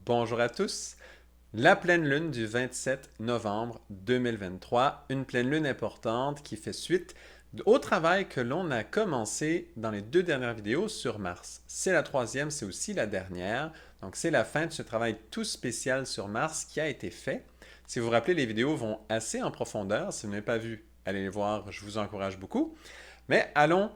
Bonjour à tous. La pleine lune du 27 novembre 2023, une pleine lune importante qui fait suite au travail que l'on a commencé dans les deux dernières vidéos sur Mars. C'est la troisième, c'est aussi la dernière. Donc c'est la fin de ce travail tout spécial sur Mars qui a été fait. Si vous vous rappelez, les vidéos vont assez en profondeur. Si vous n'avez pas vu, allez les voir, je vous encourage beaucoup. Mais allons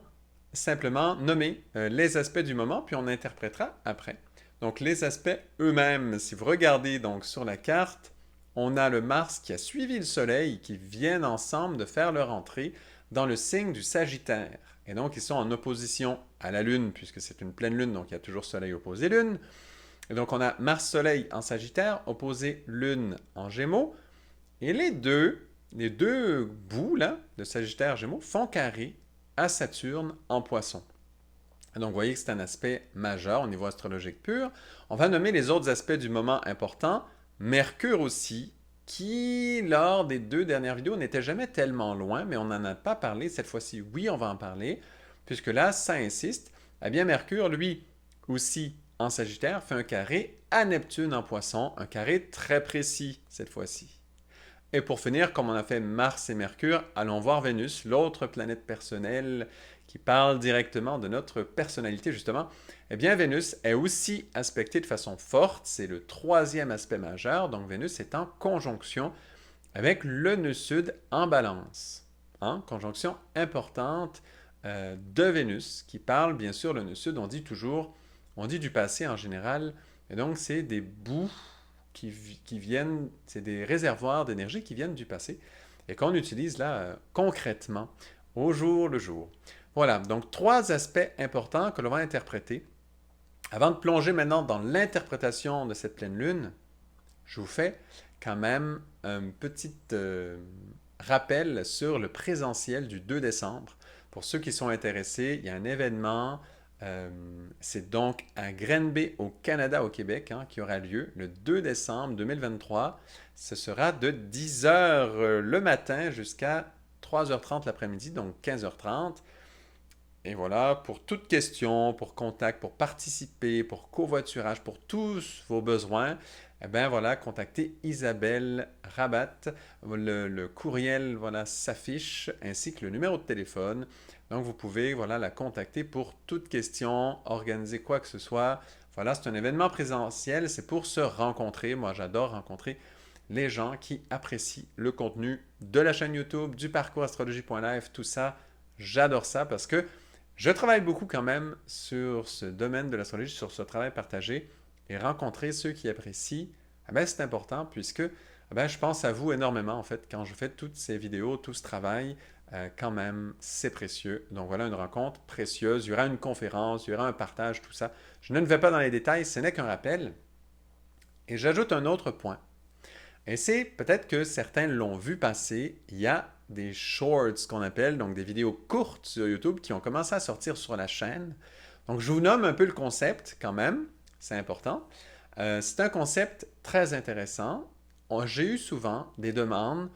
simplement nommer les aspects du moment, puis on interprétera après. Donc les aspects eux-mêmes, si vous regardez donc sur la carte, on a le Mars qui a suivi le Soleil, qui viennent ensemble de faire leur entrée dans le signe du Sagittaire. Et donc ils sont en opposition à la Lune, puisque c'est une pleine Lune, donc il y a toujours Soleil opposé Lune. Et donc on a Mars-Soleil en Sagittaire, opposé Lune en Gémeaux. Et les deux bouts là, de Sagittaire-Gémeaux font carré à Saturne en Poisson. Donc, vous voyez que c'est un aspect majeur au niveau astrologique pur. On va nommer les autres aspects du moment importants. Mercure aussi, qui, lors des deux dernières vidéos, n'était jamais tellement loin, mais on n'en a pas parlé. Cette fois-ci, oui, on va en parler, puisque là, ça insiste. Eh bien, Mercure, lui, aussi en Sagittaire, fait un carré à Neptune en Poisson, un carré très précis cette fois-ci. Et pour finir, comme on a fait Mars et Mercure, allons voir Vénus, l'autre planète personnelle qui parle directement de notre personnalité justement. Eh bien, Vénus est aussi aspectée de façon forte, c'est le troisième aspect majeur, donc Vénus est en conjonction avec le nœud sud en balance. Hein? Conjonction importante de Vénus qui parle bien sûr, le nœud sud, on dit toujours, on dit du passé en général, et donc c'est des bouts qui viennent, c'est des réservoirs d'énergie qui viennent du passé et qu'on utilise là concrètement au jour le jour. Voilà, donc trois aspects importants que l'on va interpréter. Avant de plonger maintenant dans l'interprétation de cette pleine lune, je vous fais quand même un petit rappel sur le présentiel du 2 décembre. Pour ceux qui sont intéressés, il y a un événement, c'est donc à Granby au Canada, au Québec, hein, qui aura lieu le 2 décembre 2023. Ce sera de 10h le matin jusqu'à 3h30 l'après-midi, donc 15h30. Et voilà, pour toute question, pour contact, pour participer, pour covoiturage, pour tous vos besoins, eh bien voilà, contactez Isabelle Rabat. Le courriel voilà, s'affiche ainsi que le numéro de téléphone. Donc vous pouvez voilà, la contacter pour toute question, organiser quoi que ce soit. Voilà, c'est un événement présentiel, c'est pour se rencontrer. Moi, j'adore rencontrer les gens qui apprécient le contenu de la chaîne YouTube, du parcours astrologie.live, tout ça. J'adore ça parce que je travaille beaucoup quand même sur ce domaine de l'astrologie, sur ce travail partagé et rencontrer ceux qui apprécient, c'est important puisque je pense à vous énormément en fait quand je fais toutes ces vidéos, tout ce travail, quand même c'est précieux. Donc voilà une rencontre précieuse, il y aura une conférence, il y aura un partage, tout ça. Je ne vais pas dans les détails, ce n'est qu'un rappel. Et j'ajoute un autre point. Et c'est peut-être que certains l'ont vu passer, il y a des shorts qu'on appelle, donc des vidéos courtes sur YouTube qui ont commencé à sortir sur la chaîne. Donc je vous nomme un peu le concept quand même, c'est important. C'est un concept très intéressant. J'ai eu souvent des demandes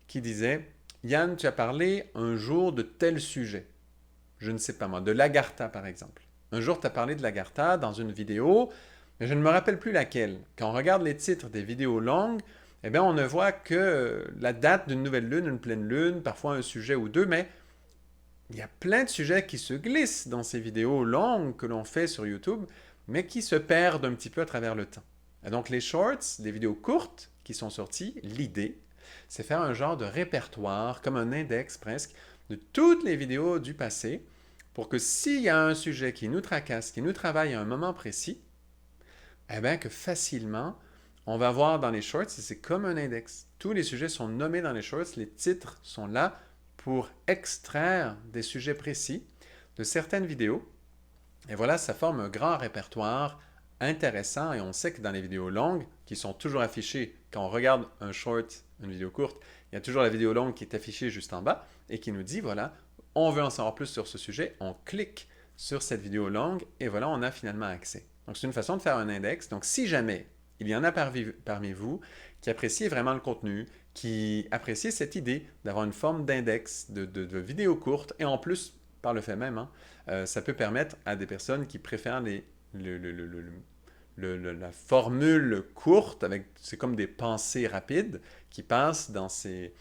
qui disaient Yann, tu as parlé un jour de tel sujet. Je ne sais pas moi, de l'Agartha par exemple. Un jour, tu as parlé de l'Agartha dans une vidéo, mais je ne me rappelle plus laquelle. Quand on regarde les titres des vidéos longues, eh bien, on ne voit que la date d'une nouvelle lune, une pleine lune, parfois un sujet ou deux, mais il y a plein de sujets qui se glissent dans ces vidéos longues que l'on fait sur YouTube, mais qui se perdent un petit peu à travers le temps. Et donc, les shorts, des vidéos courtes qui sont sorties, l'idée, c'est faire un genre de répertoire, comme un index presque, de toutes les vidéos du passé, pour que s'il y a un sujet qui nous tracasse, qui nous travaille à un moment précis, eh bien que facilement, on va voir dans les shorts, c'est comme un index. Tous les sujets sont nommés dans les shorts, les titres sont là pour extraire des sujets précis de certaines vidéos. Et voilà, ça forme un grand répertoire intéressant et on sait que dans les vidéos longues, qui sont toujours affichées, quand on regarde un short, une vidéo courte, il y a toujours la vidéo longue qui est affichée juste en bas et qui nous dit, voilà, on veut en savoir plus sur ce sujet, on clique sur cette vidéo longue et voilà, on a finalement accès. Donc c'est une façon de faire un index. Donc si jamais il y en a parmi vous qui apprécient vraiment le contenu, qui apprécient cette idée d'avoir une forme d'index de vidéos courtes et en plus, par le fait même, hein, ça peut permettre à des personnes qui préfèrent la formule courte, c'est comme des pensées rapides qui passent dans ces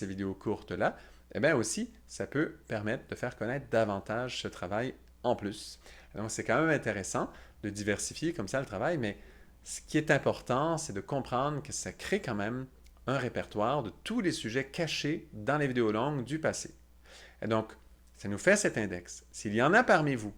vidéos courtes-là, eh bien aussi, ça peut permettre de faire connaître davantage ce travail en plus. Donc, c'est quand même intéressant de diversifier comme ça le travail, mais ce qui est important, c'est de comprendre que ça crée quand même un répertoire de tous les sujets cachés dans les vidéos longues du passé. Et donc, ça nous fait cet index. S'il y en a parmi vous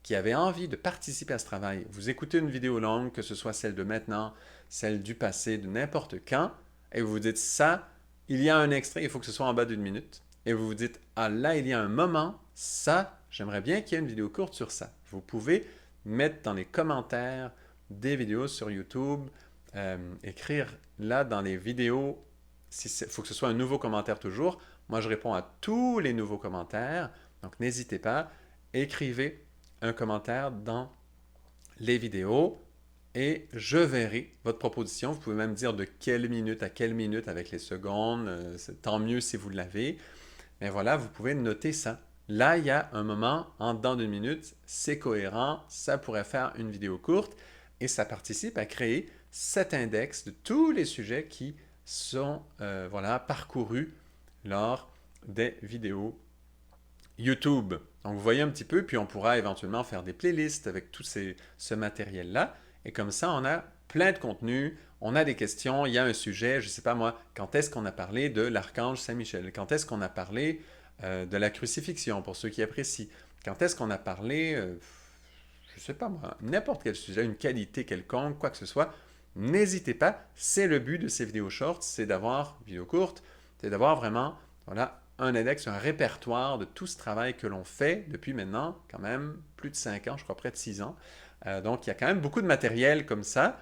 qui avez envie de participer à ce travail, vous écoutez une vidéo longue, que ce soit celle de maintenant, celle du passé, de n'importe quand, et vous vous dites ça, il y a un extrait, il faut que ce soit en bas d'une minute, et vous vous dites, ah là, il y a un moment, ça, j'aimerais bien qu'il y ait une vidéo courte sur ça. Vous pouvez mettre dans les commentaires des vidéos sur YouTube, écrire là dans les vidéos, il faut que ce soit un nouveau commentaire toujours. Moi, je réponds à tous les nouveaux commentaires, donc n'hésitez pas, écrivez un commentaire dans les vidéos et je verrai votre proposition. Vous pouvez même dire de quelle minute à quelle minute avec les secondes. Tant mieux si vous l'avez. Mais voilà, vous pouvez noter ça. Là, il y a un moment, en dedans d'une minute, c'est cohérent, ça pourrait faire une vidéo courte et ça participe à créer cet index de tous les sujets qui sont parcourus lors des vidéos YouTube. Donc, vous voyez un petit peu, puis on pourra éventuellement faire des playlists avec tout ce matériel-là. Et comme ça, on a plein de contenu, on a des questions, il y a un sujet, je ne sais pas moi, quand est-ce qu'on a parlé de l'archange Saint-Michel? Quand est-ce qu'on a parlé de la crucifixion, pour ceux qui apprécient? Quand est-ce qu'on a parlé, je ne sais pas moi, n'importe quel sujet, une qualité quelconque, quoi que ce soit? N'hésitez pas, c'est le but de ces vidéos shorts, c'est d'avoir, vidéos courtes, c'est d'avoir vraiment, voilà, un index, un répertoire de tout ce travail que l'on fait depuis maintenant quand même plus de 5 ans, je crois près de 6 ans. Donc, il y a quand même beaucoup de matériel comme ça.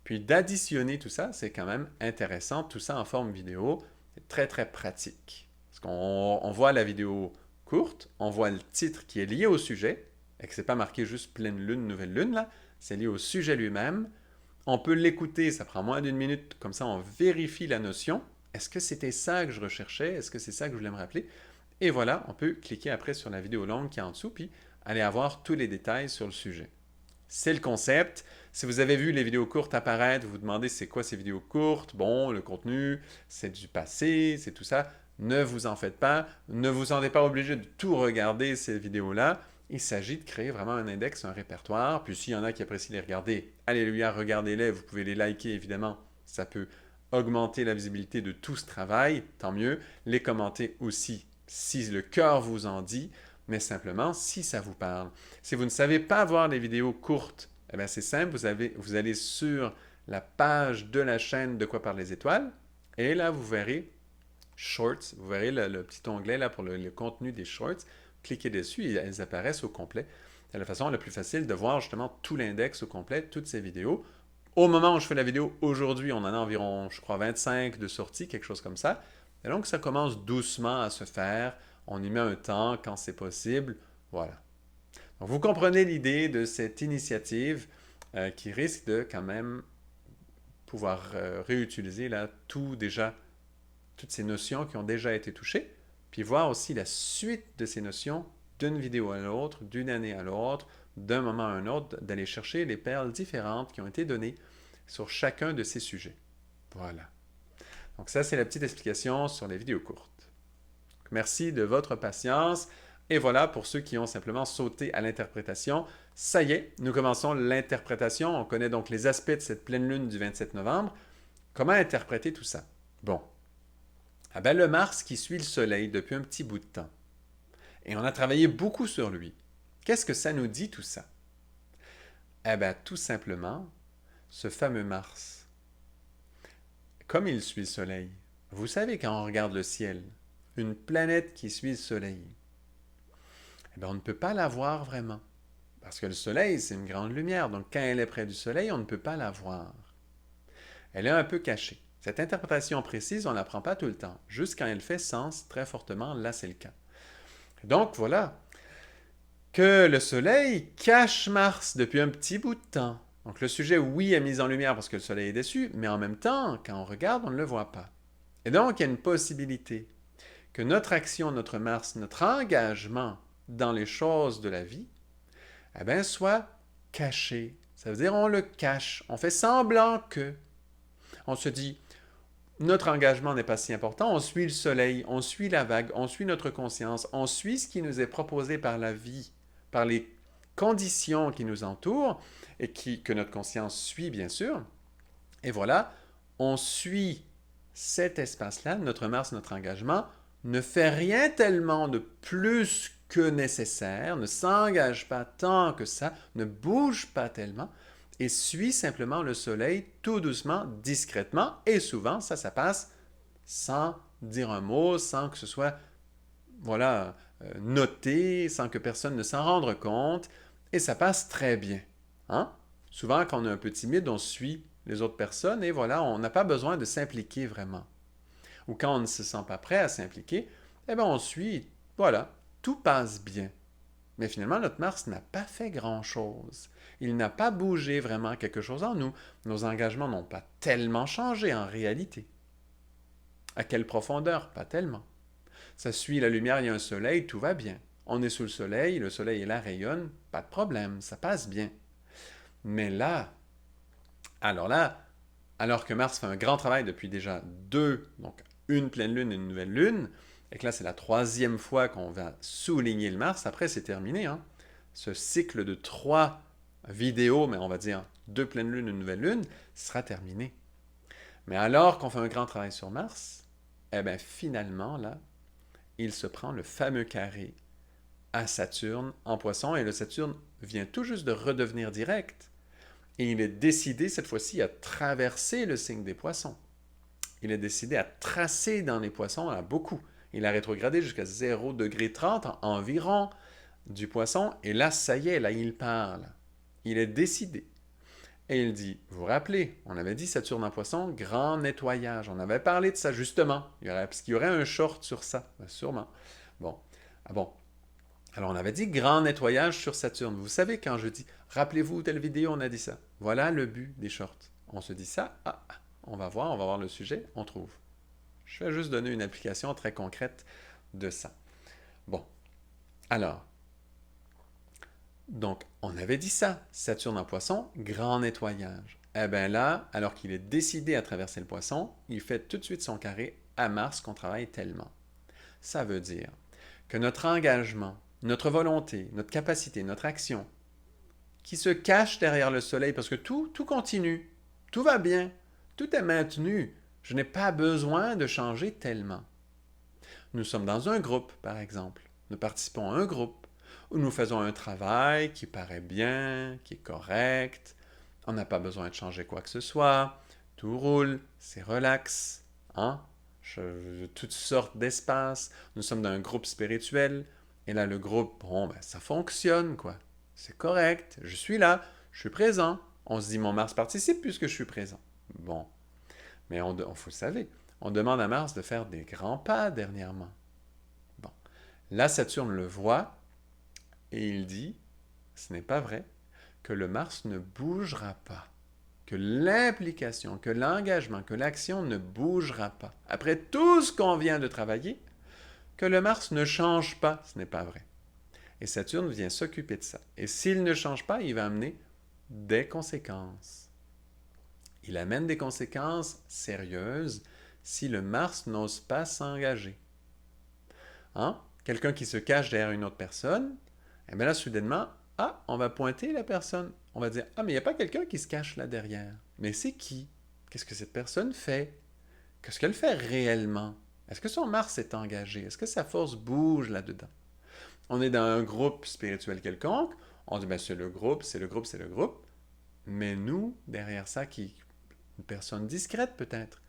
Puis d'additionner tout ça, c'est quand même intéressant. Tout ça en forme vidéo, c'est très, très pratique. Parce qu'on voit la vidéo courte, on voit le titre qui est lié au sujet, et que ce n'est pas marqué juste pleine lune, nouvelle lune, là. C'est lié au sujet lui-même. On peut l'écouter, ça prend moins d'une minute, comme ça on vérifie la notion. Est-ce que c'était ça que je recherchais? Est-ce que c'est ça que je voulais me rappeler? Et voilà, on peut cliquer après sur la vidéo longue qui est en dessous, puis aller avoir tous les détails sur le sujet. C'est le concept. Si vous avez vu les vidéos courtes apparaître, vous vous demandez c'est quoi ces vidéos courtes? Bon, le contenu, c'est du passé, c'est tout ça. Ne vous en faites pas. Ne vous sentez pas obligé de tout regarder ces vidéos-là. Il s'agit de créer vraiment un index, un répertoire. Puis s'il y en a qui apprécient les regarder, alléluia, regardez-les. Vous pouvez les liker, évidemment. Ça peut augmenter la visibilité de tout ce travail, tant mieux. Les commenter aussi, si le cœur vous en dit, mais simplement si ça vous parle. Si vous ne savez pas voir les vidéos courtes, eh bien c'est simple, vous allez sur la page de la chaîne De quoi parlent les étoiles, et là vous verrez Shorts, vous verrez le petit onglet là pour le contenu des Shorts, cliquez dessus et elles apparaissent au complet. C'est la façon la plus facile de voir justement tout l'index au complet, toutes ces vidéos. Au moment où je fais la vidéo, aujourd'hui, on en a environ, je crois, 25 de sorties, quelque chose comme ça. Et donc, ça commence doucement à se faire. On y met un temps quand c'est possible. Voilà. Donc, vous comprenez l'idée de cette initiative qui risque de quand même pouvoir réutiliser là toutes ces notions qui ont déjà été touchées, puis voir aussi la suite de ces notions d'une vidéo à l'autre, d'une année à l'autre, d'un moment à un autre, d'aller chercher les perles différentes qui ont été données sur chacun de ces sujets. Voilà. Donc ça, c'est la petite explication sur les vidéos courtes. Merci de votre patience. Et voilà, pour ceux qui ont simplement sauté à l'interprétation, ça y est, nous commençons l'interprétation. On connaît donc les aspects de cette pleine lune du 27 novembre. Comment interpréter tout ça? Bon. Ah ben, le Mars qui suit le Soleil depuis un petit bout de temps. Et on a travaillé beaucoup sur lui. Qu'est-ce que ça nous dit tout ça? Eh bien, tout simplement, ce fameux Mars, comme il suit le Soleil, vous savez quand on regarde le ciel, une planète qui suit le Soleil, eh bien, on ne peut pas la voir vraiment. Parce que le Soleil, c'est une grande lumière, donc quand elle est près du Soleil, on ne peut pas la voir. Elle est un peu cachée. Cette interprétation précise, on ne la prend pas tout le temps. Juste quand elle fait sens très fortement, là c'est le cas. Donc voilà, que le Soleil cache Mars depuis un petit bout de temps. Donc le sujet, oui, est mis en lumière parce que le Soleil est dessus, mais en même temps, quand on regarde, on ne le voit pas. Et donc, il y a une possibilité que notre action, notre Mars, notre engagement dans les choses de la vie, eh bien, soit caché. Ça veut dire on le cache, on fait semblant que. On se dit, notre engagement n'est pas si important, on suit le soleil, on suit la vague, on suit notre conscience, on suit ce qui nous est proposé par la vie, par les conditions qui nous entourent et que notre conscience suit bien sûr. Et voilà, on suit cet espace-là, notre Mars, notre engagement, ne fait rien tellement de plus que nécessaire, ne s'engage pas tant que ça, ne bouge pas tellement, et suit simplement le soleil tout doucement, discrètement, et souvent, ça passe sans dire un mot, sans que ce soit, voilà, noté, sans que personne ne s'en rende compte, et ça passe très bien. Hein? Souvent, quand on est un peu timide, on suit les autres personnes, et voilà, on n'a pas besoin de s'impliquer vraiment. Ou quand on ne se sent pas prêt à s'impliquer, eh bien, on suit, voilà, tout passe bien. Mais finalement, notre Mars n'a pas fait grand-chose. Il n'a pas bougé vraiment quelque chose en nous. Nos engagements n'ont pas tellement changé en réalité. À quelle profondeur? Pas tellement. Ça suit la lumière, il y a un soleil, tout va bien. On est sous le soleil est là, rayonne, pas de problème, ça passe bien. Mais là, alors que Mars fait un grand travail depuis déjà donc une pleine lune et une nouvelle lune, et que là c'est la troisième fois qu'on va souligner le Mars, après c'est terminé. Hein? Ce cycle de 3 vidéos, mais on va dire 2 pleines lunes et une nouvelle lune, sera terminé. Mais alors qu'on fait un grand travail sur Mars, eh bien finalement, là, il se prend le fameux carré à Saturne en Poisson, et le Saturne vient tout juste de redevenir direct. Et il est décidé cette fois-ci à traverser le signe des Poissons. Il est décidé à tracer dans les Poissons à beaucoup. Il a rétrogradé jusqu'à 0 degré 30 environ du Poisson. Et là, ça y est, là, il parle. Il est décidé. Et il dit, vous vous rappelez, on avait dit Saturne en Poisson, grand nettoyage. On avait parlé de ça justement. Parce qu'il y aurait un short sur ça. Ben, sûrement. Bon. Ah bon. Alors, on avait dit grand nettoyage sur Saturne. Vous savez, quand je dis, rappelez-vous, telle vidéo, on a dit ça. Voilà le but des shorts. On se dit ça, on va voir le sujet, on trouve. Je vais juste donner une application très concrète de ça. Bon, alors, donc, on avait dit ça, Saturne en Poisson, grand nettoyage. Eh bien là, alors qu'il est décidé à traverser le Poisson, il fait tout de suite son carré à Mars qu'on travaille tellement. Ça veut dire que notre engagement, notre volonté, notre capacité, notre action, qui se cache derrière le soleil, parce que tout continue, tout va bien, tout est maintenu. Je n'ai pas besoin de changer tellement. Nous sommes dans un groupe, par exemple. Nous participons à un groupe où nous faisons un travail qui paraît bien, qui est correct. On n'a pas besoin de changer quoi que ce soit. Tout roule, c'est relax. Hein? Toutes sortes d'espaces. Nous sommes dans un groupe spirituel. Et là, le groupe, bon, ben, ça fonctionne, quoi. C'est correct. Je suis là. Je suis présent. On se dit, mon Mars participe puisque je suis présent. Bon. Mais vous le savez, on demande à Mars de faire des grands pas dernièrement. Bon. Là, Saturne le voit et il dit, ce n'est pas vrai, que le Mars ne bougera pas, que l'implication, que l'engagement, que l'action ne bougera pas. Après tout ce qu'on vient de travailler, que le Mars ne change pas, ce n'est pas vrai. Et Saturne vient s'occuper de ça. Et s'il ne change pas, il va amener des conséquences. Il amène des conséquences sérieuses si le Mars n'ose pas s'engager. Hein? Quelqu'un qui se cache derrière une autre personne, et bien là, soudainement, on va pointer la personne. On va dire, mais il n'y a pas quelqu'un qui se cache là derrière. Mais c'est qui? Qu'est-ce que cette personne fait? Qu'est-ce qu'elle fait réellement? Est-ce que son Mars est engagé? Est-ce que sa force bouge là-dedans? On est dans un groupe spirituel quelconque, on dit, c'est le groupe, c'est le groupe, c'est le groupe. Mais nous, derrière ça, une personne discrète peut-être,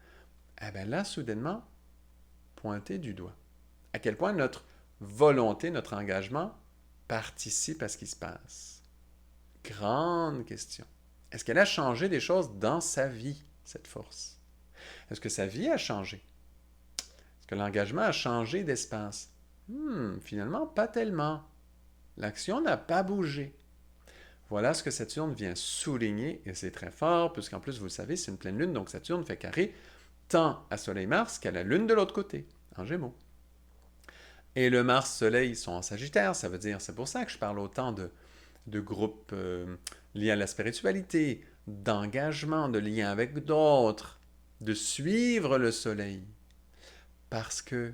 eh bien là, soudainement, pointer du doigt. À quel point notre volonté, notre engagement participe à ce qui se passe. Grande question. Est-ce qu'elle a changé des choses dans sa vie, cette force? Est-ce que sa vie a changé? Est-ce que l'engagement a changé d'espace? Finalement, pas tellement. L'action n'a pas bougé. Voilà ce que Saturne vient souligner, et c'est très fort, puisqu'en plus, vous le savez, c'est une pleine lune, donc Saturne fait carré tant à Soleil-Mars qu'à la lune de l'autre côté, en Gémeaux. Et le Mars-Soleil sont en Sagittaire, ça veut dire, c'est pour ça que je parle autant de groupes lié à la spiritualité, d'engagement, de lien avec d'autres, de suivre le soleil. Parce que,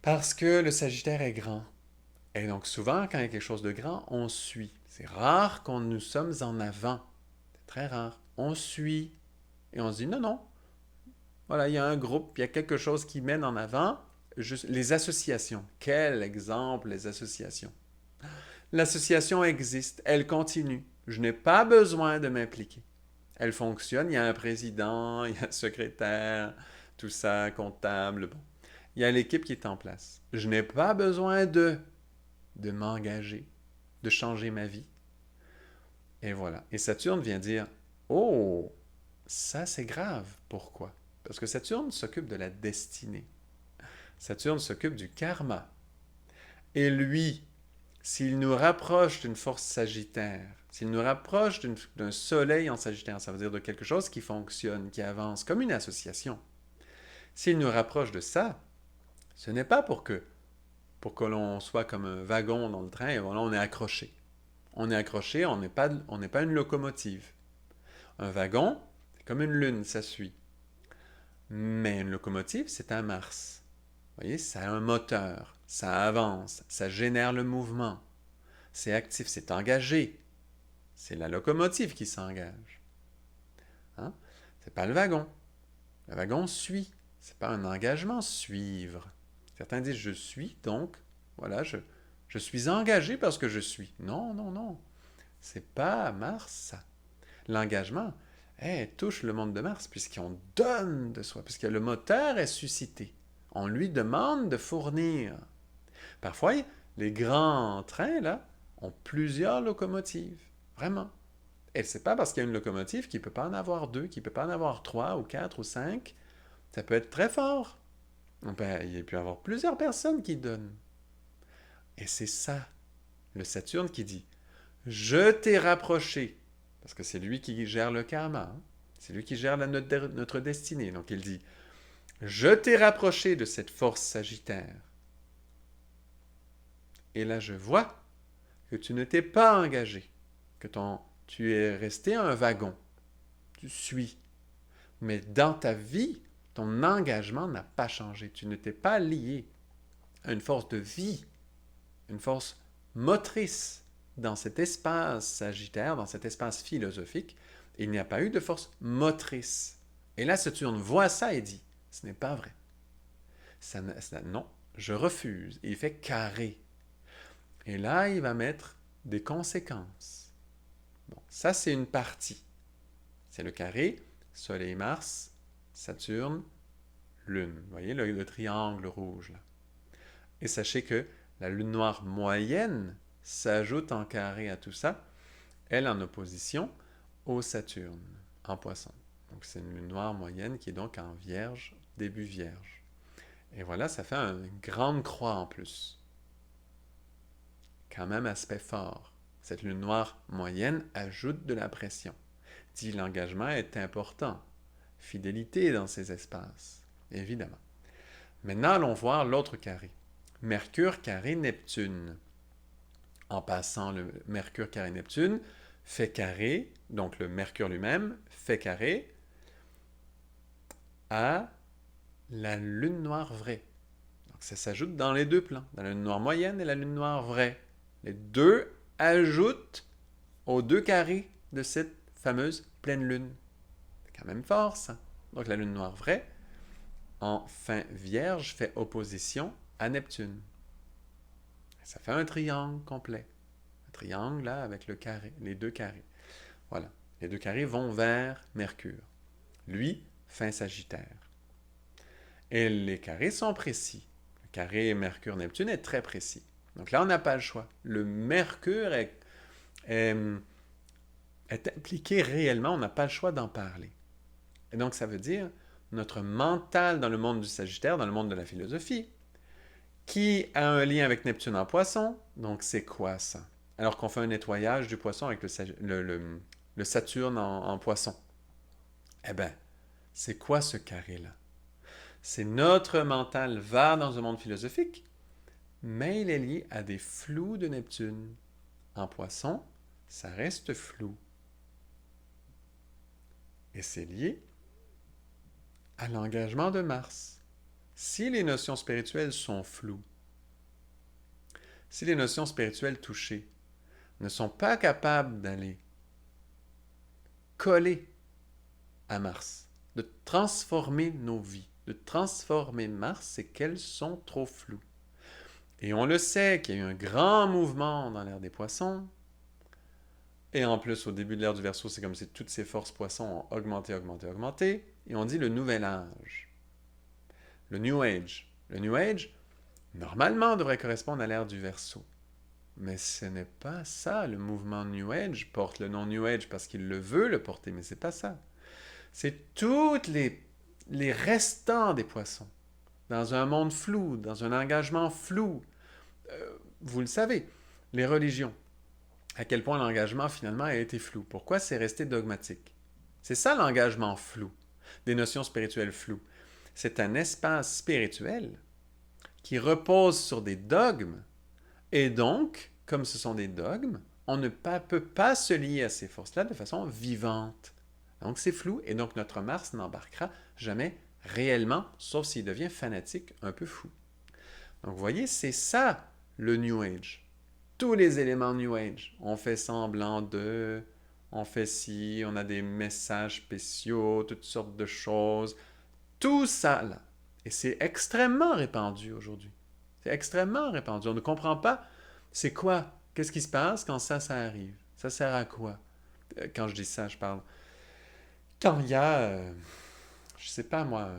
parce que le Sagittaire est grand. Et donc souvent, quand il y a quelque chose de grand, on suit. C'est rare qu'on nous sommes en avant. C'est très rare. On suit. Et on se dit, non, non. Voilà, il y a un groupe, il y a quelque chose qui mène en avant. Les associations. Quel exemple, les associations. L'association existe, elle continue. Je n'ai pas besoin de m'impliquer. Elle fonctionne, il y a un président, il y a un secrétaire, tout ça, comptable, bon. Il y a l'équipe qui est en place. Je n'ai pas besoin de m'engager, de changer ma vie. Et voilà. Et Saturne vient dire, oh, ça c'est grave. Pourquoi? Parce que Saturne s'occupe de la destinée. Saturne s'occupe du karma. Et lui, s'il nous rapproche d'une force sagittaire, s'il nous rapproche d'un soleil en sagittaire, ça veut dire de quelque chose qui fonctionne, qui avance, comme une association. S'il nous rapproche de ça, ce n'est pas pour que l'on soit comme un wagon dans le train et voilà, on est accroché. On est accroché, on n'est pas une locomotive. Un wagon, c'est comme une lune, ça suit. Mais une locomotive, c'est un Mars. Vous voyez, ça a un moteur, ça avance, ça génère le mouvement. C'est actif, c'est engagé. C'est la locomotive qui s'engage. Hein? C'est pas le wagon. Le wagon suit. C'est pas un engagement, suivre. Certains disent je suis, donc voilà, je suis engagé parce que je suis. Non, non, non. C'est pas Mars, ça. L'engagement, touche le monde de Mars puisqu'on donne de soi, puisque le moteur est suscité. On lui demande de fournir. Parfois, les grands trains, là, ont plusieurs locomotives. Vraiment. Et c'est pas parce qu'il y a une locomotive qu'il ne peut pas en avoir deux, qu'il ne peut pas en avoir trois ou quatre ou cinq. Ça peut être très fort. Il peut y avoir plusieurs personnes qui donnent. Et c'est ça, le Saturne qui dit, je t'ai rapproché, parce que c'est lui qui gère le karma, hein? C'est lui qui gère notre destinée. Donc il dit, je t'ai rapproché de cette force sagittaire. Et là je vois que tu ne t'es pas engagé, que tu es resté un wagon, tu suis. Mais dans ta vie, ton engagement n'a pas changé. Tu ne t'es pas lié à une force de vie, une force motrice dans cet espace sagittaire, dans cet espace philosophique. Il n'y a pas eu de force motrice. Et là, Saturne voit ça et dit, ce n'est pas vrai. Non, je refuse. Et il fait carré. Et là, il va mettre des conséquences. Bon, ça, c'est une partie. C'est le carré, Soleil, Mars, Saturne, Lune. Vous voyez le triangle rouge là. Et sachez que la Lune noire moyenne s'ajoute en carré à tout ça, elle en opposition au Saturne, en Poisson. Donc c'est une Lune noire moyenne qui est donc en Vierge, début Vierge. Et voilà, ça fait une grande croix en plus. Quand même aspect fort. Cette Lune noire moyenne ajoute de la pression. Dit l'engagement est important. Fidélité dans ces espaces, évidemment. Maintenant, allons voir l'autre carré. Mercure carré Neptune. En passant, le Mercure carré Neptune fait carré, donc le Mercure lui-même fait carré à la Lune noire vraie. Donc ça s'ajoute dans les deux plans, dans la Lune noire moyenne et la Lune noire vraie. Les deux ajoutent aux deux carrés de cette fameuse pleine Lune. C'est quand même fort, ça. Donc la Lune noire vraie, en fin Vierge, fait opposition à Neptune. Ça fait un triangle complet. Un triangle, là, avec le carré, les deux carrés. Voilà. Les deux carrés vont vers Mercure. Lui, fin Sagittaire. Et les carrés sont précis. Le carré Mercure-Neptune est très précis. Donc là, on n'a pas le choix. Le Mercure est impliqué réellement, on n'a pas le choix d'en parler. Et donc, ça veut dire notre mental dans le monde du Sagittaire, dans le monde de la philosophie, qui a un lien avec Neptune en Poisson. Donc, c'est quoi ça? Alors qu'on fait un nettoyage du Poisson avec le Saturne en Poisson. Eh bien, c'est quoi ce carré-là? C'est notre mental va dans un monde philosophique, mais il est lié à des flous de Neptune en Poisson ça reste flou. Et c'est lié à l'engagement de Mars. Si les notions spirituelles sont floues, si les notions spirituelles touchées ne sont pas capables d'aller coller à Mars, de transformer nos vies, de transformer Mars, c'est qu'elles sont trop floues. Et on le sait qu'il y a eu un grand mouvement dans l'ère des poissons. Et en plus, au début de l'ère du Verseau, c'est comme si toutes ces forces poissons ont augmenté, augmenté, augmenté. Et on dit le nouvel âge. Le New Age. Le New Age, normalement, devrait correspondre à l'ère du Verseau. Mais ce n'est pas ça. Le mouvement New Age porte le nom New Age parce qu'il le veut le porter, mais c'est pas ça. C'est toutes les restants des poissons, dans un monde flou, dans un engagement flou. Vous le savez, les religions, à quel point l'engagement finalement a été flou. Pourquoi c'est resté dogmatique? C'est ça l'engagement flou, des notions spirituelles floues. C'est un espace spirituel qui repose sur des dogmes, et donc, comme ce sont des dogmes, on ne peut pas se lier à ces forces-là de façon vivante. Donc c'est flou, et donc notre Mars n'embarquera jamais réellement, sauf s'il devient fanatique, un peu fou. Donc vous voyez, c'est ça le New Age. Tous les éléments New Age. On fait semblant de, on fait ci, on a des messages spéciaux, toutes sortes de choses. Tout ça, là. Et c'est extrêmement répandu aujourd'hui. C'est extrêmement répandu. On ne comprend pas c'est quoi, qu'est-ce qui se passe quand ça arrive. Ça sert à quoi? Quand je dis ça, je parle. Quand il y a, je sais pas moi,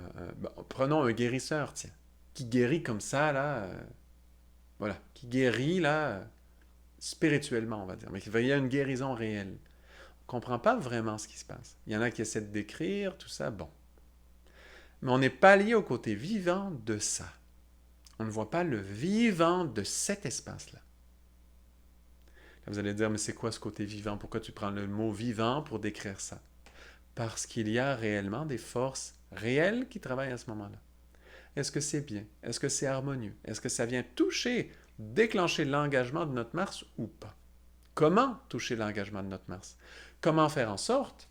prenons un guérisseur, tiens, qui guérit comme ça, là, voilà, qui guérit, là, spirituellement, on va dire, mais il y a une guérison réelle. On ne comprend pas vraiment ce qui se passe. Il y en a qui essaient de décrire, tout ça, bon. Mais on n'est pas lié au côté vivant de ça. On ne voit pas le vivant de cet espace-là. Là, vous allez dire, mais c'est quoi ce côté vivant? Pourquoi tu prends le mot vivant pour décrire ça? Parce qu'il y a réellement des forces réelles qui travaillent à ce moment-là. Est-ce que c'est bien? Est-ce que c'est harmonieux? Est-ce que ça vient toucher, déclencher l'engagement de notre Mars ou pas? Comment toucher l'engagement de notre Mars? Comment faire en sorte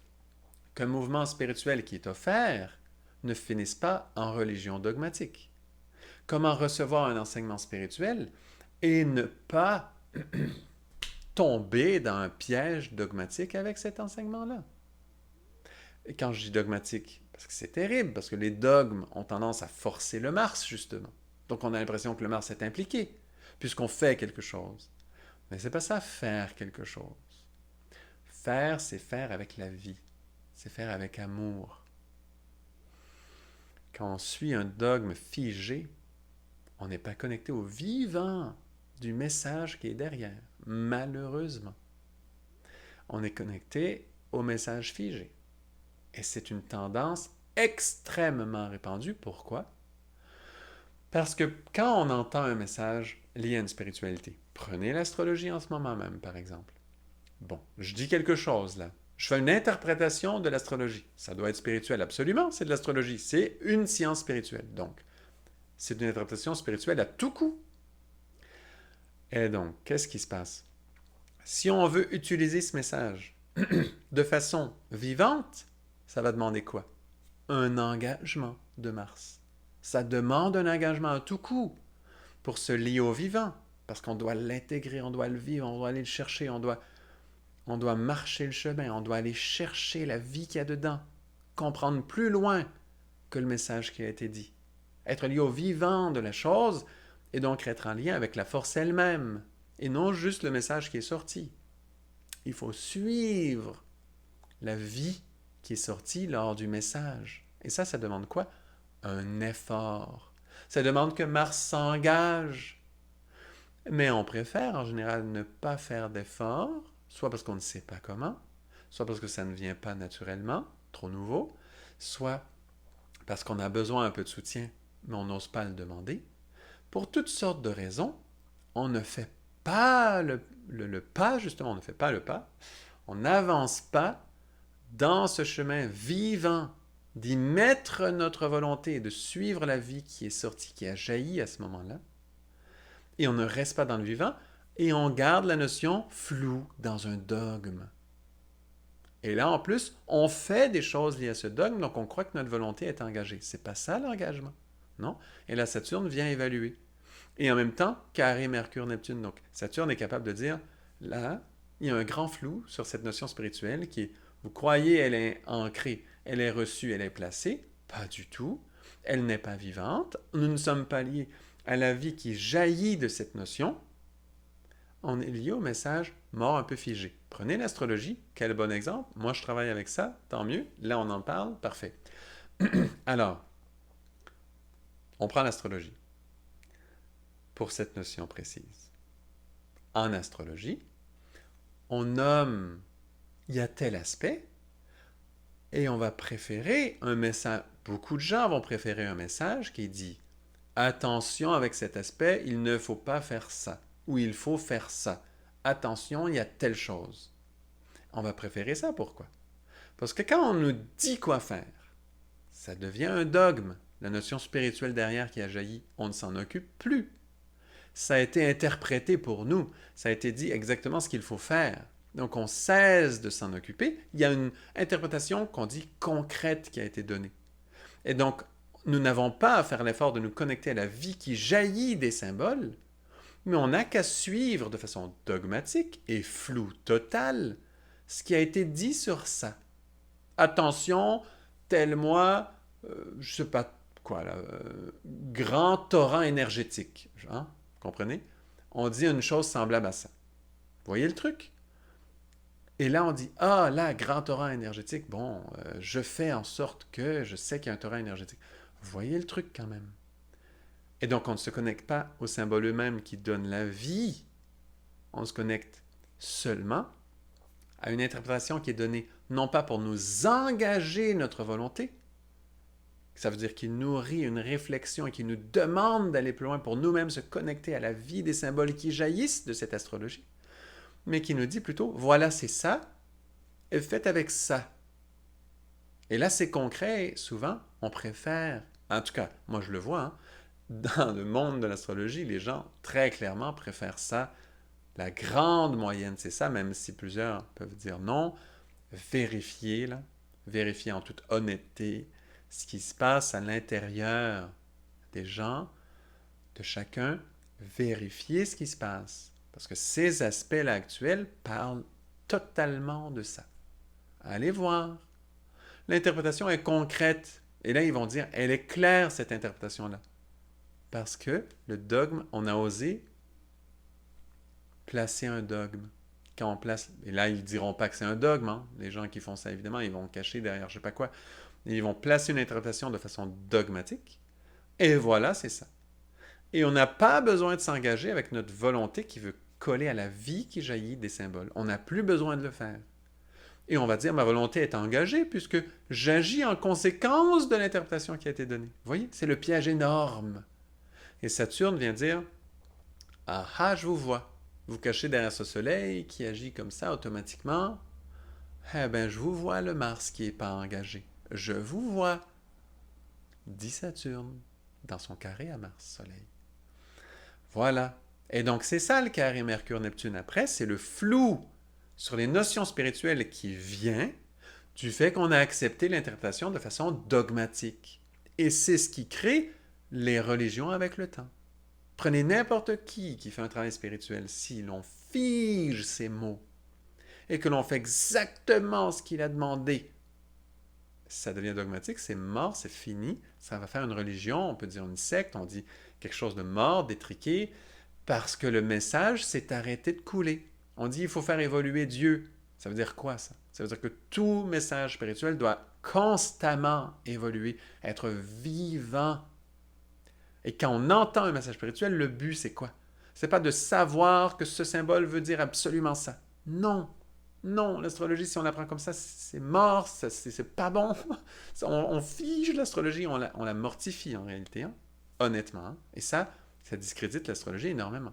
qu'un mouvement spirituel qui est offert ne finisse pas en religion dogmatique? Comment recevoir un enseignement spirituel et ne pas tomber dans un piège dogmatique avec cet enseignement-là? Et quand je dis dogmatique, parce que c'est terrible, parce que les dogmes ont tendance à forcer le Mars, justement. Donc on a l'impression que le Mars est impliqué, puisqu'on fait quelque chose. Mais c'est pas ça, faire quelque chose. Faire, c'est faire avec la vie. C'est faire avec amour. Quand on suit un dogme figé, on n'est pas connecté au vivant du message qui est derrière, malheureusement. On est connecté au message figé. Et c'est une tendance extrêmement répandue. Pourquoi? Parce que quand on entend un message lié à une spiritualité, prenez l'astrologie en ce moment même, par exemple. Bon, je dis quelque chose là. Je fais une interprétation de l'astrologie. Ça doit être spirituel, absolument, c'est de l'astrologie. C'est une science spirituelle. Donc, c'est une interprétation spirituelle à tout coup. Et donc, qu'est-ce qui se passe? Si on veut utiliser ce message de façon vivante, ça va demander quoi? Un engagement de Mars. Ça demande un engagement à tout coup pour se lier au vivant, parce qu'on doit l'intégrer, on doit le vivre, on doit aller le chercher, on doit marcher le chemin, on doit aller chercher la vie qu'il y a dedans, comprendre plus loin que le message qui a été dit. Être lié au vivant de la chose et donc être en lien avec la force elle-même et non juste le message qui est sorti. Il faut suivre la vie qui est sortie lors du message. Et ça demande quoi? Un effort. Ça demande que Mars s'engage. Mais on préfère en général ne pas faire d'effort, soit parce qu'on ne sait pas comment, soit parce que ça ne vient pas naturellement, trop nouveau, soit parce qu'on a besoin un peu de soutien, mais on n'ose pas le demander. Pour toutes sortes de raisons, on ne fait pas le pas, justement, on ne fait pas le pas, on n'avance pas dans ce chemin vivant d'y mettre notre volonté et de suivre la vie qui est sortie, qui a jailli à ce moment-là, et on ne reste pas dans le vivant Et on garde la notion floue dans un dogme. Et là, en plus, on fait des choses liées à ce dogme, donc on croit que notre volonté est engagée. C'est pas ça l'engagement, non? Et la Saturne vient évaluer. Et en même temps, carré Mercure-Neptune. Donc, Saturne est capable de dire, là, il y a un grand flou sur cette notion spirituelle qui est, vous croyez, elle est ancrée, elle est reçue, elle est placée. Pas du tout. Elle n'est pas vivante. Nous ne sommes pas liés à la vie qui jaillit de cette notion. On est lié au message mort un peu figé. Prenez l'astrologie, quel bon exemple. Moi, je travaille avec ça, tant mieux. Là, on en parle, parfait. Alors, on prend l'astrologie pour cette notion précise. En astrologie, on nomme, il y a tel aspect, et on va préférer un message. Beaucoup de gens vont préférer un message qui dit attention avec cet aspect, il ne faut pas faire ça, ou il faut faire ça. Attention, il y a telle chose. On va préférer ça, pourquoi? Parce que quand on nous dit quoi faire, ça devient un dogme. La notion spirituelle derrière qui a jailli, on ne s'en occupe plus. Ça a été interprété pour nous. Ça a été dit exactement ce qu'il faut faire. Donc on cesse de s'en occuper. Il y a une interprétation qu'on dit concrète qui a été donnée. Et donc, nous n'avons pas à faire l'effort de nous connecter à la vie qui jaillit des symboles, mais on n'a qu'à suivre de façon dogmatique et floue totale ce qui a été dit sur ça. Attention, tel mois, je sais pas quoi là, grand torrent énergétique, hein, comprenez? On dit une chose semblable à ça. Vous voyez le truc? Et là, on dit, ah là, grand torrent énergétique, bon, je fais en sorte que je sais qu'il y a un torrent énergétique. Vous voyez le truc quand même. Et donc, on ne se connecte pas au symbole eux-mêmes qui donne la vie. On se connecte seulement à une interprétation qui est donnée non pas pour nous engager notre volonté, ça veut dire qu'il nourrit une réflexion et qui nous demande d'aller plus loin pour nous-mêmes se connecter à la vie des symboles qui jaillissent de cette astrologie, mais qui nous dit plutôt, voilà, c'est ça, et faites avec ça. Et là, c'est concret, souvent, on préfère, en tout cas, moi je le vois, hein, dans le monde de l'astrologie, les gens très clairement préfèrent ça. La grande moyenne, c'est ça, même si plusieurs peuvent dire non. Vérifier, là, vérifier en toute honnêteté ce qui se passe à l'intérieur des gens, de chacun, vérifier ce qui se passe. Parce que ces aspects-là actuels parlent totalement de ça. Allez voir. L'interprétation est concrète. Et là, ils vont dire, elle est claire, cette interprétation-là. Parce que le dogme, on a osé placer un dogme. Quand on place, et là, ils ne diront pas que c'est un dogme, hein. Les gens qui font ça, évidemment, ils vont cacher derrière je ne sais pas quoi. Ils vont placer une interprétation de façon dogmatique. Et voilà, c'est ça. Et on n'a pas besoin de s'engager avec notre volonté qui veut coller à la vie qui jaillit des symboles. On n'a plus besoin de le faire. Et on va dire, ma volonté est engagée puisque j'agis en conséquence de l'interprétation qui a été donnée. Vous voyez, c'est le piège énorme. Et Saturne vient dire, ah ah, je vous vois. Vous cachez derrière ce soleil qui agit comme ça automatiquement. Eh bien, je vous vois le Mars qui n'est pas engagé. Je vous vois, dit Saturne, dans son carré à Mars-Soleil. Voilà. Et donc, c'est ça le carré Mercure-Neptune. Après, c'est le flou sur les notions spirituelles qui vient du fait qu'on a accepté l'interprétation de façon dogmatique. Et c'est ce qui crée les religions avec le temps. Prenez n'importe qui fait un travail spirituel, si l'on fige ses mots et que l'on fait exactement ce qu'il a demandé, ça devient dogmatique, c'est mort, c'est fini, ça va faire une religion, on peut dire une secte, on dit quelque chose de mort, d'étriqué, parce que le message s'est arrêté de couler. On dit il faut faire évoluer Dieu. Ça veut dire quoi ça? Ça veut dire que tout message spirituel doit constamment évoluer, être vivant. Et quand on entend un message spirituel, le but c'est quoi? C'est pas de savoir que ce symbole veut dire absolument ça. Non. Non, l'astrologie, si on l'apprend comme ça, c'est mort, c'est pas bon. On fige l'astrologie, on la mortifie en réalité, hein, honnêtement. Hein. Et ça discrédite l'astrologie énormément.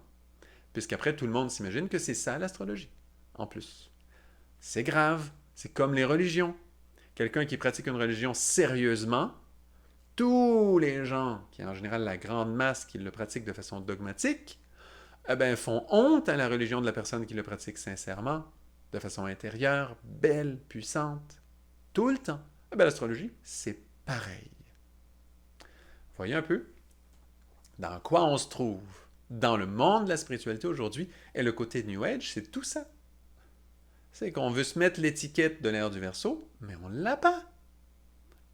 Puisqu'après, tout le monde s'imagine que c'est ça l'astrologie, en plus. C'est grave, c'est comme les religions. Quelqu'un qui pratique une religion sérieusement, tous les gens, qui en général la grande masse, qui le pratiquent de façon dogmatique, eh ben, font honte à la religion de la personne qui le pratique sincèrement, de façon intérieure, belle, puissante, tout le temps. Eh ben, l'astrologie, c'est pareil. Voyez un peu dans quoi on se trouve dans le monde de la spiritualité aujourd'hui, et le côté New Age, c'est tout ça. C'est qu'on veut se mettre l'étiquette de l'ère du Verseau, mais on ne l'a pas.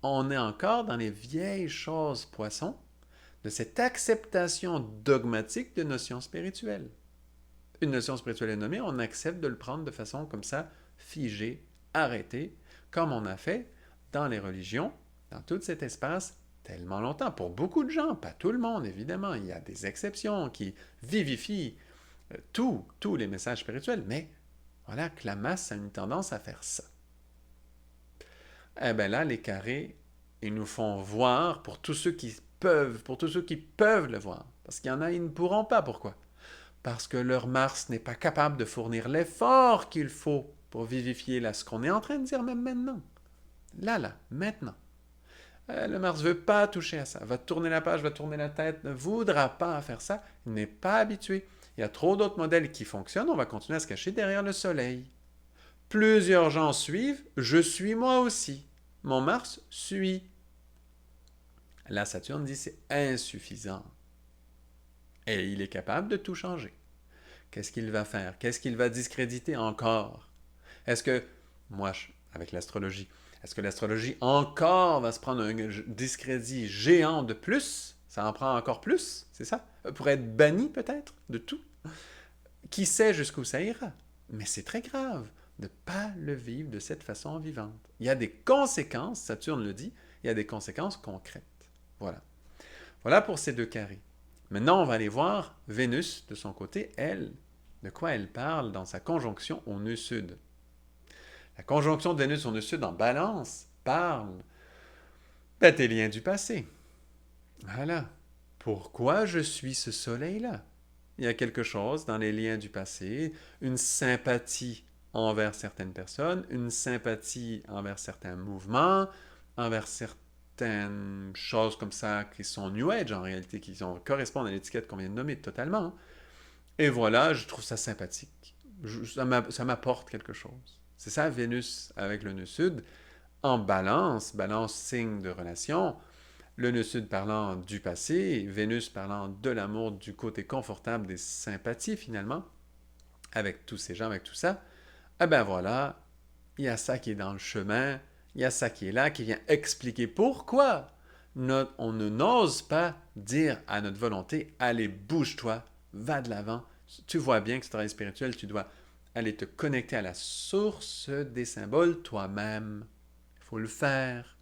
On est encore dans les vieilles choses poissons de cette acceptation dogmatique de notions spirituelles. Une notion spirituelle est nommée, on accepte de le prendre de façon comme ça, figée, arrêtée, comme on a fait dans les religions, dans tout cet espace, tellement longtemps. Pour beaucoup de gens, pas tout le monde, évidemment, il y a des exceptions qui vivifient tous les messages spirituels, mais voilà que la masse a une tendance à faire ça. Eh bien là, les carrés, ils nous font voir pour tous ceux qui peuvent le voir. Parce qu'il y en a, ils ne pourront pas. Pourquoi? Parce que leur Mars n'est pas capable de fournir l'effort qu'il faut pour vivifier là, ce qu'on est en train de dire même maintenant. Là, maintenant. Le Mars ne veut pas toucher à ça, va tourner la page, va tourner la tête, ne voudra pas faire ça, il n'est pas habitué. Il y a trop d'autres modèles qui fonctionnent, on va continuer à se cacher derrière le Soleil. Plusieurs gens suivent, je suis moi aussi. Mon Mars suit. La Saturne dit c'est insuffisant. Et il est capable de tout changer. Qu'est-ce qu'il va faire? Qu'est-ce qu'il va discréditer encore? Est-ce que, moi, avec l'astrologie, est-ce que l'astrologie encore va se prendre un discrédit géant de plus? Ça en prend encore plus, c'est ça? Pour être banni peut-être de tout? Qui sait jusqu'où ça ira? Mais c'est très grave de ne pas le vivre de cette façon vivante. Il y a des conséquences, Saturne le dit, il y a des conséquences concrètes. Voilà. Voilà pour ces deux carrés. Maintenant, on va aller voir Vénus, de son côté, elle, de quoi elle parle dans sa conjonction au nœud sud. La conjonction de Vénus au nœud sud en Balance parle des liens du passé. Voilà. Pourquoi je suis ce soleil-là? Il y a quelque chose dans les liens du passé, une sympathie envers certaines personnes, une sympathie envers certains mouvements, envers certaines choses comme ça qui sont New Age en réalité, qui correspondent à l'étiquette qu'on vient de nommer totalement. Et voilà, je trouve ça sympathique. Ça m'apporte quelque chose. C'est ça Vénus avec le nœud sud, en balance, balance signe de relation, le nœud sud parlant du passé, Vénus parlant de l'amour, du côté confortable des sympathies finalement, avec tous ces gens, avec tout ça, eh ben voilà, il y a ça qui est dans le chemin, il y a ça qui est là, qui vient expliquer pourquoi on ne n'ose pas dire à notre volonté, allez, bouge-toi, va de l'avant. Tu vois bien que ce travail spirituel, tu dois aller te connecter à la source des symboles toi-même. Il faut le faire.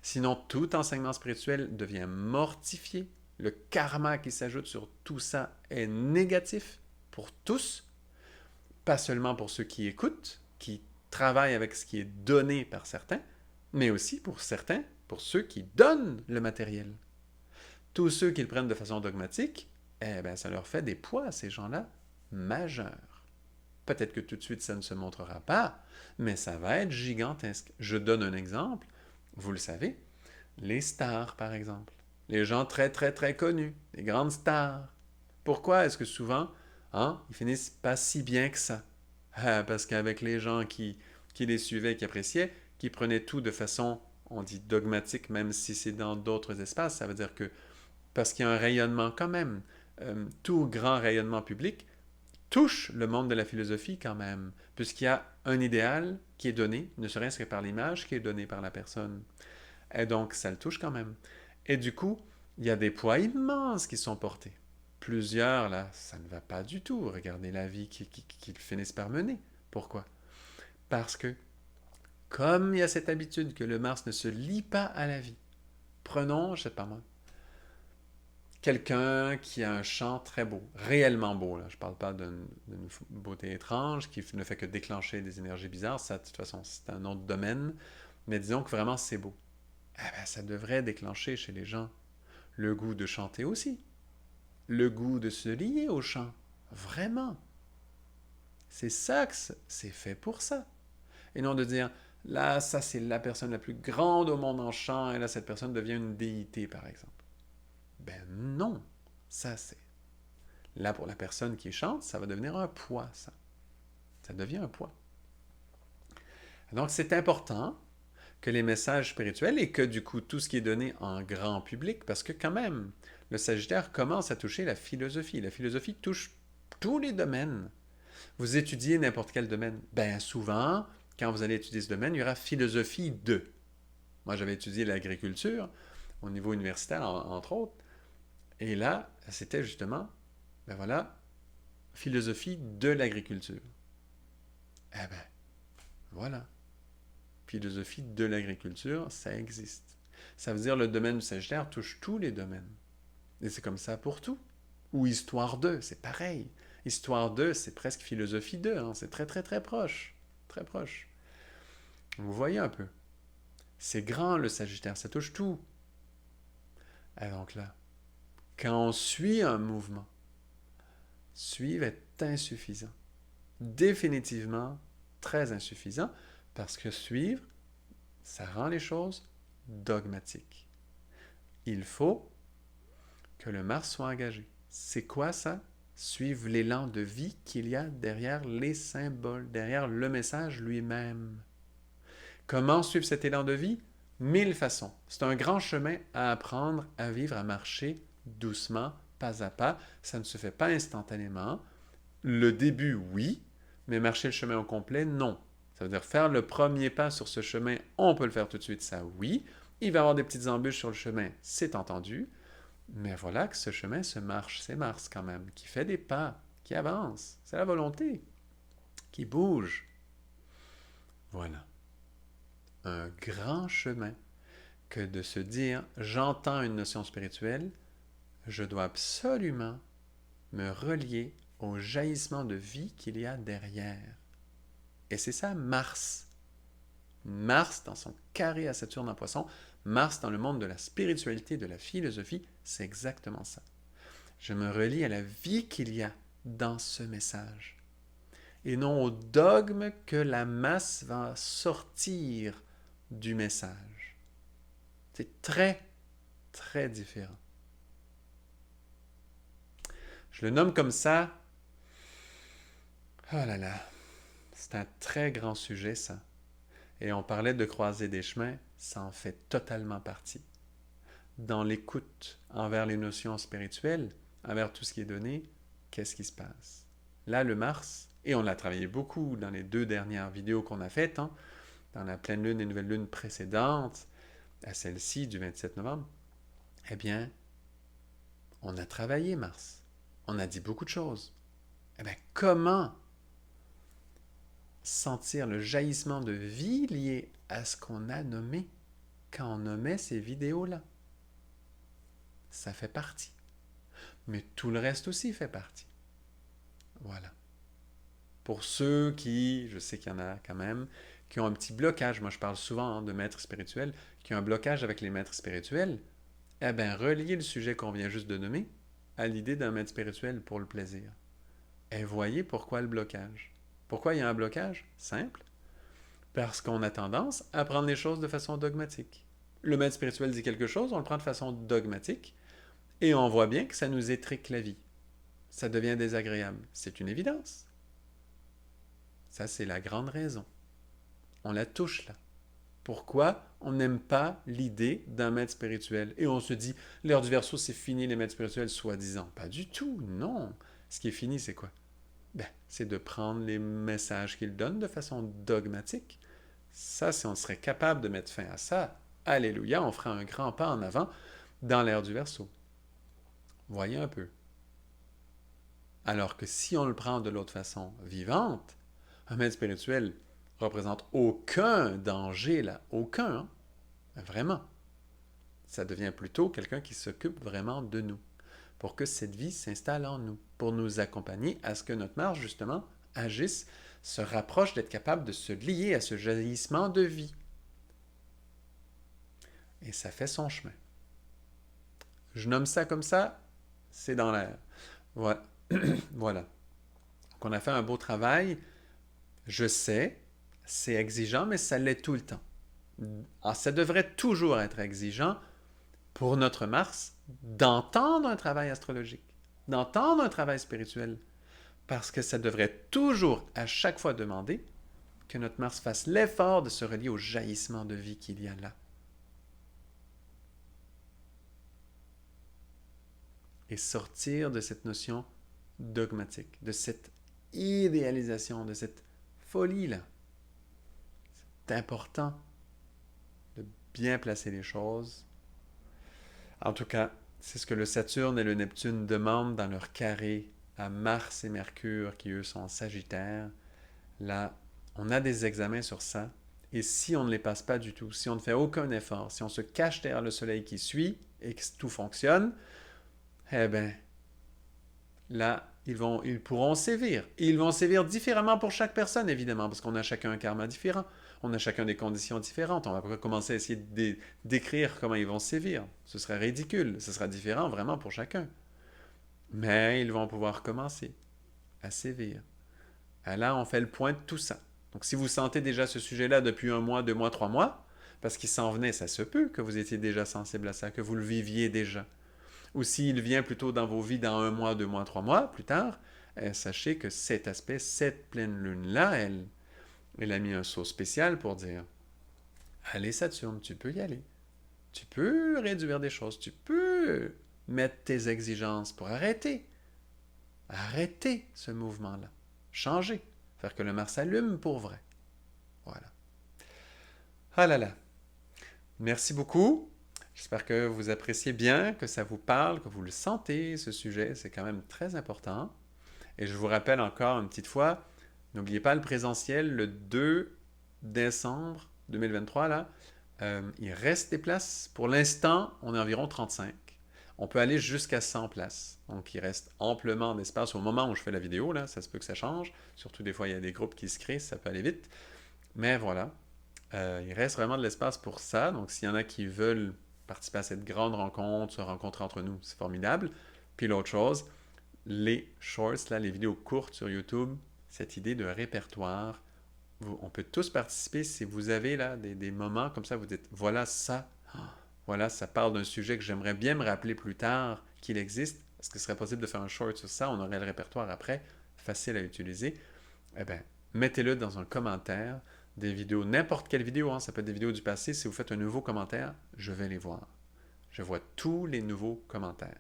Sinon, tout enseignement spirituel devient mortifié. Le karma qui s'ajoute sur tout ça est négatif pour tous, pas seulement pour ceux qui écoutent, qui travaillent avec ce qui est donné par certains, mais aussi pour certains, pour ceux qui donnent le matériel. Tous ceux qui le prennent de façon dogmatique, eh bien, ça leur fait des poids à ces gens-là majeurs. Peut-être que tout de suite, ça ne se montrera pas, mais ça va être gigantesque. Je donne un exemple. Vous le savez, les stars, par exemple. Les gens très, très, très connus, les grandes stars. Pourquoi est-ce que souvent, ils finissent pas si bien que ça? Parce qu'avec les gens qui les suivaient, qui appréciaient, qui prenaient tout de façon, on dit dogmatique, même si c'est dans d'autres espaces, ça veut dire que, parce qu'il y a un rayonnement quand même, tout grand rayonnement public touche le monde de la philosophie quand même, puisqu'il y a un idéal qui est donné, ne serait-ce que par l'image qui est donnée par la personne. Et donc, ça le touche quand même. Et du coup, il y a des poids immenses qui sont portés. Plusieurs, là, ça ne va pas du tout. Regardez la vie qu'ils finissent par mener. Pourquoi? Parce que, comme il y a cette habitude que le Mars ne se lie pas à la vie, prenons, je sais pas moi, quelqu'un qui a un chant très beau, réellement beau, là. Je ne parle pas d'une beauté étrange qui ne fait que déclencher des énergies bizarres, ça, de toute façon, c'est un autre domaine, mais disons que vraiment c'est beau. Eh bien, ça devrait déclencher chez les gens le goût de chanter aussi, le goût de se lier au chant, vraiment. C'est ça que c'est fait pour ça. Et non de dire, là, ça c'est la personne la plus grande au monde en chant, et là, cette personne devient une déité, par exemple. Ben non, ça c'est Là, pour la personne qui chante, ça va devenir un poids, ça. Ça devient un poids. Donc, c'est important que les messages spirituels et que du coup, tout ce qui est donné en grand public, parce que quand même, le Sagittaire commence à toucher la philosophie. La philosophie touche tous les domaines. Vous étudiez n'importe quel domaine. Bien souvent, quand vous allez étudier ce domaine, il y aura philosophie de. Moi, j'avais étudié l'agriculture au niveau universitaire, entre autres. Et là, c'était justement, ben voilà, philosophie de l'agriculture. Eh ben, voilà. Philosophie de l'agriculture, ça existe. Ça veut dire le domaine du Sagittaire touche tous les domaines. Et c'est comme ça pour tout. Ou histoire de, c'est pareil. Histoire de, c'est presque philosophie de, hein. C'est très très très proche. Très proche. Vous voyez un peu. C'est grand le Sagittaire, ça touche tout. Et donc là, quand on suit un mouvement, suivre est insuffisant. Définitivement très insuffisant, parce que suivre, ça rend les choses dogmatiques. Il faut que le Mars soit engagé. C'est quoi ça? Suivre l'élan de vie qu'il y a derrière les symboles, derrière le message lui-même. Comment suivre cet élan de vie? 1000 façons. C'est un grand chemin à apprendre à vivre, à marcher doucement, pas à pas. Ça ne se fait pas instantanément. Le début, oui, mais marcher le chemin au complet, non. Ça veut dire faire le premier pas sur ce chemin, on peut le faire tout de suite, ça oui. Il va y avoir des petites embûches sur le chemin, c'est entendu. Mais voilà que ce chemin se marche, c'est Mars quand même, qui fait des pas, qui avance. C'est la volonté, qui bouge. Voilà. Un grand chemin que de se dire, j'entends une notion spirituelle, je dois absolument me relier au jaillissement de vie qu'il y a derrière. Et c'est ça Mars. Mars, dans son carré à Saturne en Poisson, Mars dans le monde de la spiritualité, de la philosophie, c'est exactement ça. Je me relie à la vie qu'il y a dans ce message. Et non au dogme que la masse va sortir du message. C'est très, très différent. Je le nomme comme ça. Oh là là, c'est un très grand sujet ça. Et on parlait de croiser des chemins, ça en fait totalement partie. Dans l'écoute envers les notions spirituelles, envers tout ce qui est donné, qu'est-ce qui se passe? Là, le Mars, et on l'a travaillé beaucoup dans les 2 dernières vidéos qu'on a faites, hein, dans la pleine lune et nouvelle lune précédente, à celle-ci du 27 novembre, eh bien, on a travaillé Mars. On a dit beaucoup de choses. Eh bien, comment sentir le jaillissement de vie lié à ce qu'on a nommé quand on nommait ces vidéos-là? Ça fait partie. Mais tout le reste aussi fait partie. Voilà. Pour ceux qui, je sais qu'il y en a quand même, qui ont un petit blocage, moi je parle souvent de maîtres spirituels, qui ont un blocage avec les maîtres spirituels, eh bien, reliez le sujet qu'on vient juste de nommer à l'idée d'un maître spirituel pour le plaisir. Et voyez pourquoi le blocage. Pourquoi il y a un blocage? Simple. Parce qu'on a tendance à prendre les choses de façon dogmatique. Le maître spirituel dit quelque chose, on le prend de façon dogmatique, et on voit bien que ça nous étrique la vie. Ça devient désagréable. C'est une évidence. Ça, c'est la grande raison. On la touche là. Pourquoi on n'aime pas l'idée d'un maître spirituel? Et on se dit, l'ère du Verseau, c'est fini, les maîtres spirituels, soi-disant. Pas du tout, non. Ce qui est fini, c'est quoi? Ben, c'est de prendre les messages qu'ils donnent de façon dogmatique. Ça, si on serait capable de mettre fin à ça, alléluia, on fera un grand pas en avant dans l'ère du Verseau. Voyez un peu. Alors que si on le prend de l'autre façon vivante, un maître spirituel représente aucun danger là, aucun, hein? Vraiment. Ça devient plutôt quelqu'un qui s'occupe vraiment de nous, pour que cette vie s'installe en nous, pour nous accompagner à ce que notre marche, justement, agisse, se rapproche d'être capable de se lier à ce jaillissement de vie. Et ça fait son chemin. Je nomme ça comme ça, c'est dans l'air. Voilà. Voilà. Donc on a fait un beau travail. Je sais, c'est exigeant, mais ça l'est tout le temps. Alors, ça devrait toujours être exigeant pour notre Mars d'entendre un travail astrologique. d'entendre un travail spirituel. Parce que ça devrait toujours, à chaque fois, demander que notre Mars fasse l'effort de se relier au jaillissement de vie qu'il y a là. Et sortir de cette notion dogmatique, de cette idéalisation, de cette folie-là. C'est important de bien placer les choses. En tout cas, c'est ce que le Saturne et le Neptune demandent dans leur carré à Mars et Mercure, qui eux sont en Sagittaire. Là, on a des examens sur ça. Et si on ne les passe pas du tout, si on ne fait aucun effort, si on se cache derrière le soleil qui suit et que tout fonctionne, eh bien, là, ils pourront sévir. Et ils vont sévir différemment pour chaque personne, évidemment, parce qu'on a chacun un karma différent. On a chacun des conditions différentes. On va pas commencer à essayer d'écrire comment ils vont sévir. Ce serait ridicule. Ce sera différent vraiment pour chacun. Mais ils vont pouvoir commencer à sévir. Et là, on fait le point de tout ça. Donc, si vous sentez déjà ce sujet-là depuis 1 mois, 2 mois, 3 mois, parce qu'il s'en venait, ça se peut que vous étiez déjà sensible à ça, que vous le viviez déjà. Ou s'il vient plutôt dans vos vies dans 1 mois, 2 mois, 3 mois plus tard, sachez que cet aspect, cette pleine lune-là, elle a mis un saut spécial pour dire allez Saturne, tu peux y aller. Tu peux réduire des choses, tu peux mettre tes exigences pour arrêter. Arrêter ce mouvement-là. Changer. Faire que le Mars s'allume pour vrai. Voilà. Ah là là. Merci beaucoup. J'espère que vous appréciez bien, que ça vous parle, que vous le sentez, ce sujet. C'est quand même très important. Et je vous rappelle encore une petite fois, n'oubliez pas le présentiel le 2 décembre 2023, là. Il reste des places. Pour l'instant, on est environ 35. On peut aller jusqu'à 100 places. Donc, il reste amplement d'espace au moment où je fais la vidéo. Là, ça se peut que ça change. Surtout, des fois, il y a des groupes qui se créent, ça peut aller vite. Mais voilà, il reste vraiment de l'espace pour ça. Donc, s'il y en a qui veulent participer à cette grande rencontre, se rencontrer entre nous, c'est formidable. Puis l'autre chose, les shorts, là, les vidéos courtes sur YouTube, cette idée de répertoire, on peut tous participer si vous avez là des moments comme ça, vous dites, voilà, ça parle d'un sujet que j'aimerais bien me rappeler plus tard qu'il existe. Est-ce que ce serait possible de faire un short sur ça? On aurait le répertoire après, facile à utiliser. Eh bien, mettez-le dans un commentaire, des vidéos, n'importe quelle vidéo, hein, ça peut être des vidéos du passé. Si vous faites un nouveau commentaire, je vais les voir. Je vois tous les nouveaux commentaires.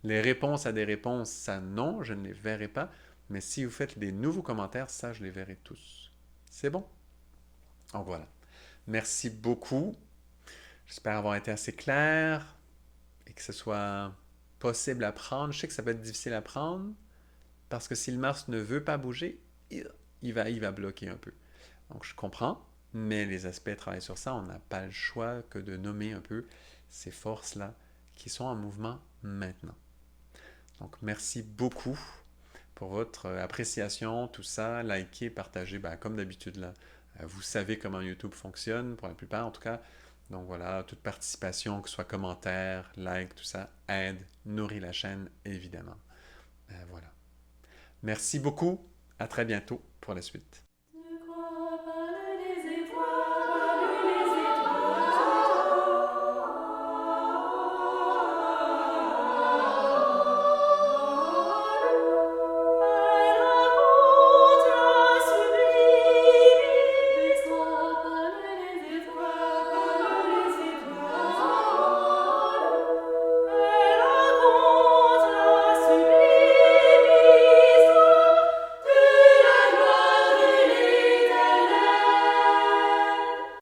Les réponses à des réponses, ça non, je ne les verrai pas. Mais si vous faites des nouveaux commentaires, ça, je les verrai tous. C'est bon? Donc voilà. Merci beaucoup. J'espère avoir été assez clair et que ce soit possible à prendre. Je sais que ça peut être difficile à prendre parce que si le Mars ne veut pas bouger, il va bloquer un peu. Donc je comprends, mais les aspects travaillent sur ça. On n'a pas le choix que de nommer un peu ces forces-là qui sont en mouvement maintenant. Donc merci beaucoup pour votre appréciation, tout ça. Likez, partagez, ben, comme d'habitude là. Vous savez comment YouTube fonctionne, pour la plupart en tout cas. Donc voilà, toute participation, que ce soit commentaire, like, tout ça, aide, nourrit la chaîne, évidemment. Voilà. Merci beaucoup. À très bientôt pour la suite.